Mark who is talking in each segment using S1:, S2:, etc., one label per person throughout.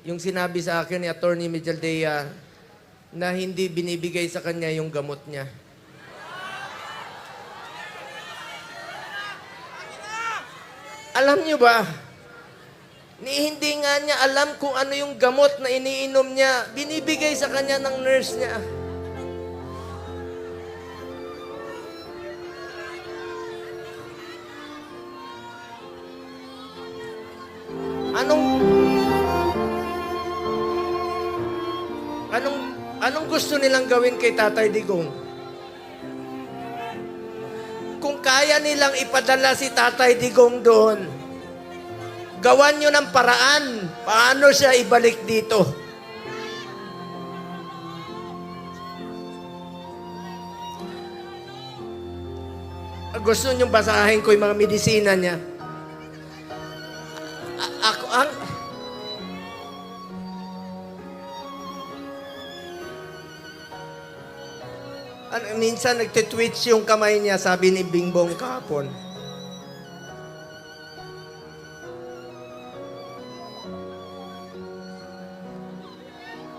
S1: yung sinabi sa akin ni Attorney Mejaldea na hindi binibigay sa kanya yung gamot niya. Alam niyo ba, hindi nga niya alam kung ano yung gamot na iniinom niya. Binibigay sa kanya ng nurse niya. Anong gusto nilang gawin kay Tatay Digong? Kung kaya nilang ipadala si Tatay Digong doon, gawan nyo ng paraan paano siya ibalik dito. Gusto nyo basahin ko yung mga medisina niya? Minsan nagtitwitch yung kamay niya, sabi ni Bingbong kahapon.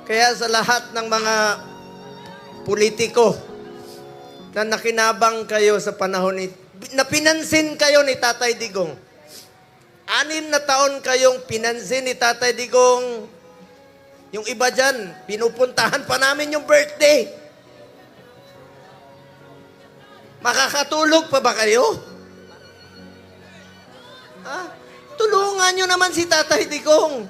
S1: Kaya sa lahat ng mga politiko na nakinabang kayo sa panahon na pinansin kayo ni Tatay Digong. 6 na taon kayong pinansin ni Tatay Digong. Yung iba dyan, pinupuntahan pa namin yung birthday. Makakatulog pa ba kayo? Tulungan nyo naman si Tatay Digong.